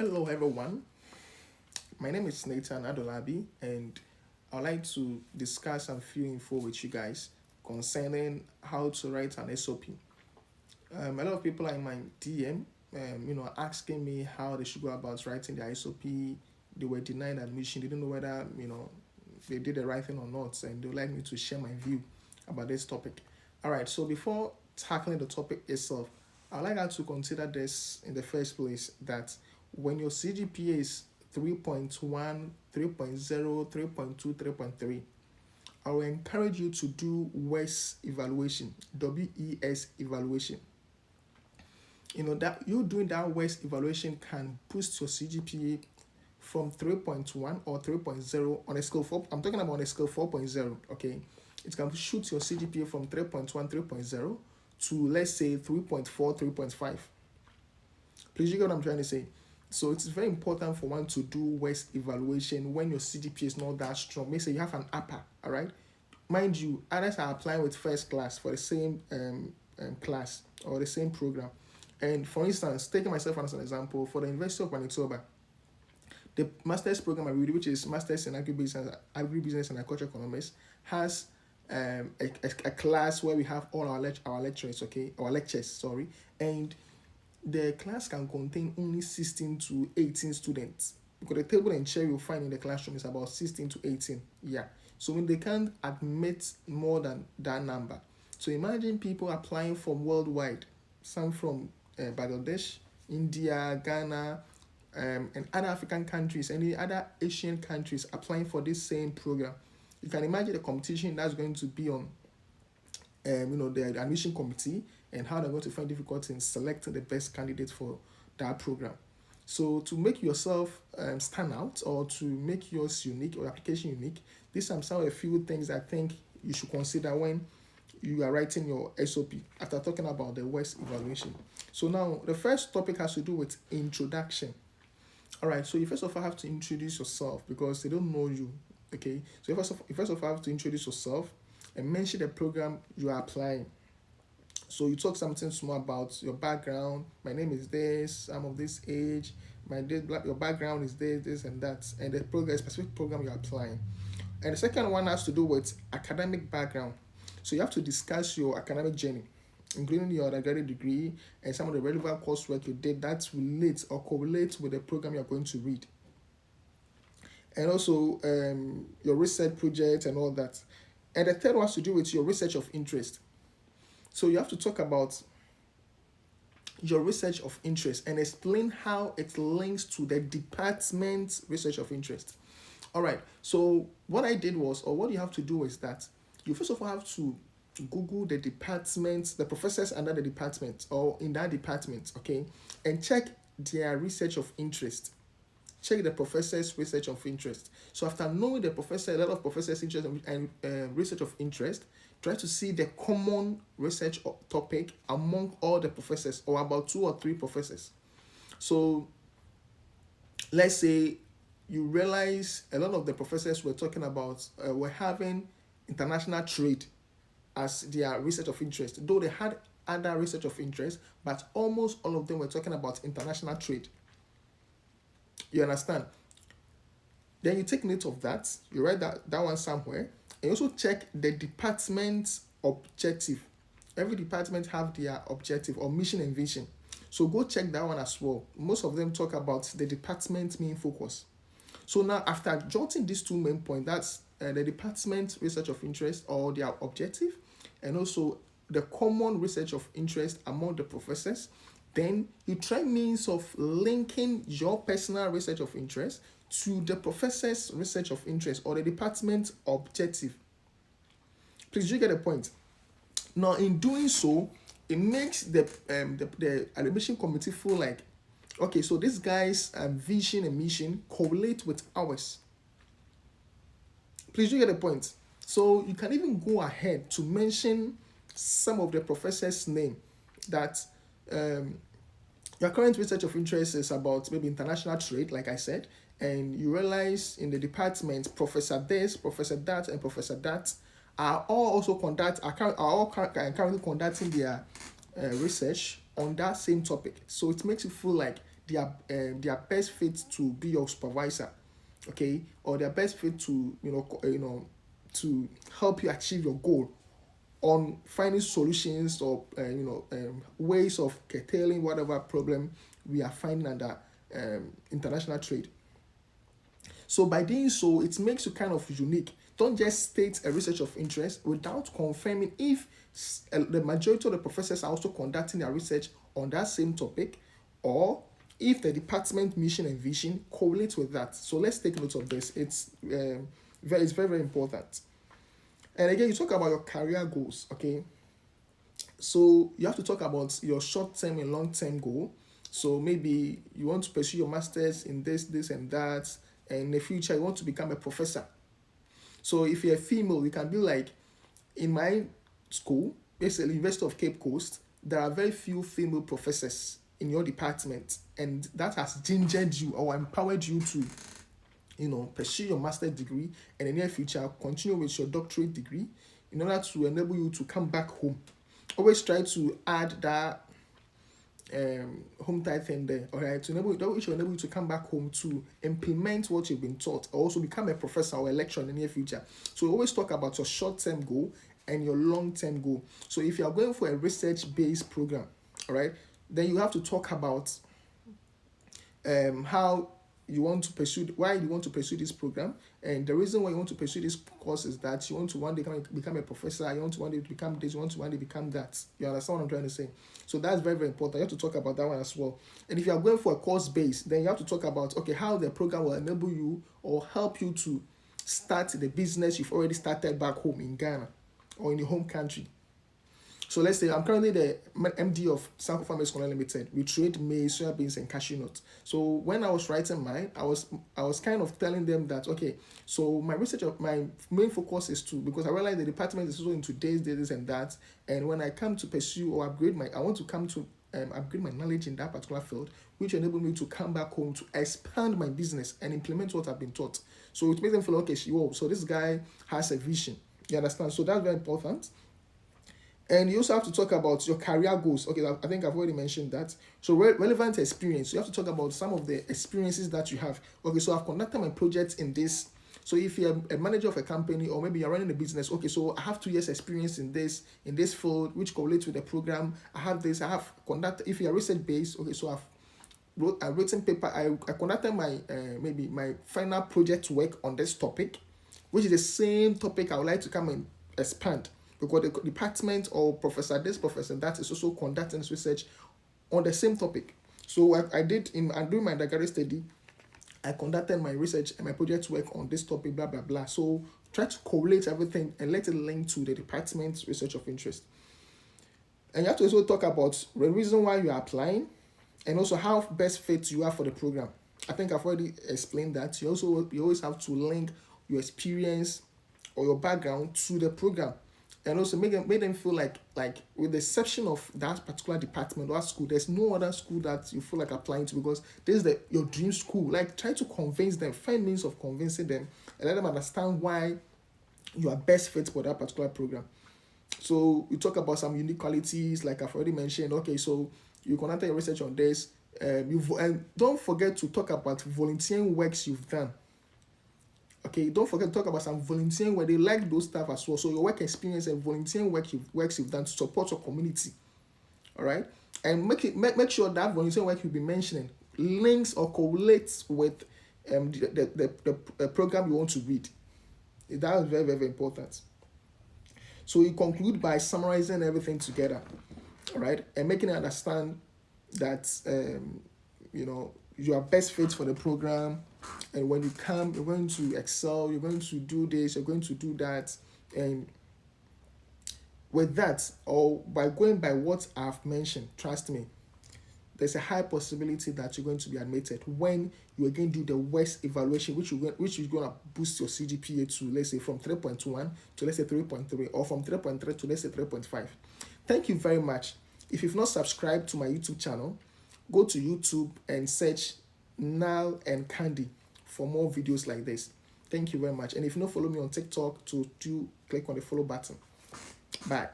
Hello, everyone. My name is Nathan Adolabi, and I'd like to discuss a few info with you guys concerning how to write an SOP. A lot of people are in my DM, asking me how they should go about writing their SOP. They were denied admission. They don't know whether they did the right thing or not, and they would like me to share my view about this topic. All right. So before tackling the topic itself, I'd like us to consider this in the first place that when your CGPA is 3.1, 3.0, 3.2, 3.3, I will encourage you to do WES evaluation, WES evaluation. That you doing that WES evaluation can boost your CGPA from 3.1 or 3.0 on a scale 4. I'm talking about on a scale 4.0, okay? It can shoot your CGPA from 3.1, 3.0 to, let's say, 3.4, 3.5. Please, you get what I'm trying to say? So it's very important for one to do WES evaluation when your CGPA is not that strong. Maybe say you have an upper, all right? Mind you, others are applying with first class for the same class or the same program. And for instance, taking myself as an example, for the University of Manitoba, the master's program I read, which is Masters in Agribusiness and Agricultural Economics, has a class where we have all our lectures, and the class can contain only 16 to 18 students because the table and chair you'll find in the classroom is about 16 to 18. Yeah. So when they can't admit more than that number. So imagine people applying from worldwide, some from Bangladesh, India, Ghana, and other African countries, any other Asian countries applying for this same program. You can imagine the competition that's going to be on the admission committee and how they're going to find difficulty in selecting the best candidate for that program. So to make yourself stand out or to make yours unique or application unique, these are some of the few things I think you should consider when you are writing your SOP after talking about the WES evaluation. So now the first topic has to do with introduction. All right, so you first of all have to introduce yourself because they don't know you. Okay, so you first of all have to introduce yourself and mention the program you are applying. So you talk something small about your background. My name is this, I'm of this age, your background is this and that, and the program, specific program you're applying. And the second one has to do with academic background. So you have to discuss your academic journey, including your undergraduate degree and some of the relevant coursework you did that relates or correlates with the program you're going to read. And also your research project and all that. And the third one has to do with your research of interest. So you have to talk about your research of interest and explain how it links to the department's research of interest. All right, so what I did was, or what you have to do is that you first of all have to Google the department, the professors under the department or in that department, okay, and check their research of interest. Check the professor's research of interest. So after knowing the professor, a lot of professors' interest and research of interest, try to see the common research topic among all the professors or about 2 or 3 professors. So let's say you realize a lot of the professors were talking about were having international trade as their research of interest, though they had other research of interest, but almost all of them were talking about international trade. You understand? Then you take note of that, you write that one somewhere, and you also check the department's objective. Every department have their objective or mission and vision. So go check that one as well. Most of them talk about the department's main focus. So now after jotting these 2 main points, that's the department research of interest or their objective, and also the common research of interest among the professors, then you try means of linking your personal research of interest to the professor's research of interest or the department's objective. Please, you get the point. Now, in doing so, it makes the admission committee feel like, okay, so this guy's vision and mission correlate with ours. Please, you get the point. So you can even go ahead to mention some of the professors' name that your current research of interest is about maybe international trade, like I said, and you realize in the department, Professor this, Professor that, and Professor that are all currently conducting their research on that same topic. So it makes you feel like they are best fit to be your supervisor, okay, or they are best fit to to help you achieve your goal on finding solutions or ways of curtailing whatever problem we are finding under international trade. So by doing so, it makes you kind of unique. Don't just state a research of interest without confirming if the majority of the professors are also conducting their research on that same topic, or if the department mission and vision correlates with that. So let's take note of this. It's very, very important. And again, you talk about your career goals, okay? So you have to talk about your short-term and long-term goal. So maybe you want to pursue your master's in this, and that, and in the future you want to become a professor. So if you're a female, you can be like, in my school, basically University of Cape Coast, there are very few female professors in your department, and that has gingered you or empowered you to pursue your master's degree, and in the near future continue with your doctorate degree in order to enable you to come back home. Always try to add that home type thing there, all right, to enable you to come back home to implement what you've been taught, or also become a professor or a lecturer in the near future. So always talk about your short-term goal and your long-term goal. So if you are going for a research-based program, all right, then you have to talk about how you want to pursue, why you want to pursue this program, and the reason why you want to pursue this course is that you want to one day become a professor, you want to one day become this, you want to one day become that. You understand what I'm trying to say? So that's very, very important. You have to talk about that one as well. And if you are going for a course base, then you have to talk about, okay, how the program will enable you or help you to start the business you've already started back home in Ghana or in your home country. So let's say I'm currently the MD of Sanko Farmers Colony Limited. We trade maize, soybeans, and cashew nuts. So when I was writing mine, I was kind of telling them that, okay, so my research of my main focus is to, because I realized the department is also into this and that, and when I come to pursue or upgrade I want to come to upgrade my knowledge in that particular field, which enable me to come back home to expand my business and implement what I've been taught. So it makes them feel, okay, so this guy has a vision. You understand? So that's very important. And you also have to talk about your career goals. Okay, I think I've already mentioned that. So relevant experience. You have to talk about some of the experiences that you have. Okay, so I've conducted my projects in this. So if you're a manager of a company, or maybe you're running a business, okay, so I have 2 years experience in this field, which correlates with the program. I have conducted, if you're research based, okay, so I've written paper, I conducted my maybe my final project work on this topic, which is the same topic I would like to come and expand, because the department or professor that is also conducting research on the same topic. So I did doing my undergraduate study, I conducted my research and my project work on this topic, blah blah blah. So try to correlate everything and let it link to the department's research of interest. And you have to also talk about the reason why you are applying, and also how best fit you are for the program. I think I've already explained that. You always have to link your experience or your background to the program, and also make them feel like with the exception of that particular department or school, there's no other school that you feel like applying to, because this is your dream school. Like, try to convince them, find means of convincing them, and let them understand why you are best fit for that particular program. So we talk about some unique qualities, like I've already mentioned. Okay, so you conduct your research on this. And don't forget to talk about volunteering works you've done. Okay, don't forget to talk about some volunteering where they like those stuff as well. So your work experience and volunteering works you've done to support your community. All right, and make sure that volunteering work you'll be mentioning links or correlates with the program you want to read. That is very, very important. So you conclude by summarizing everything together, all right, and making it understand that you are best fit for the program, and when you come, you're going to excel, you're going to do this, you're going to do that, and with that, or by going by what I've mentioned, trust me, there's a high possibility that you're going to be admitted when you again do the WES evaluation, which is going to boost your CGPA to, let's say, from 3.1 to, let's say, 3.3, or from 3.3 to, let's say, 3.5. Thank you very much. If you've not subscribed to my YouTube channel, go to YouTube and search Nal and Candy for more videos like this. Thank you very much. And if you don't follow me on TikTok, do click on the follow button. Bye.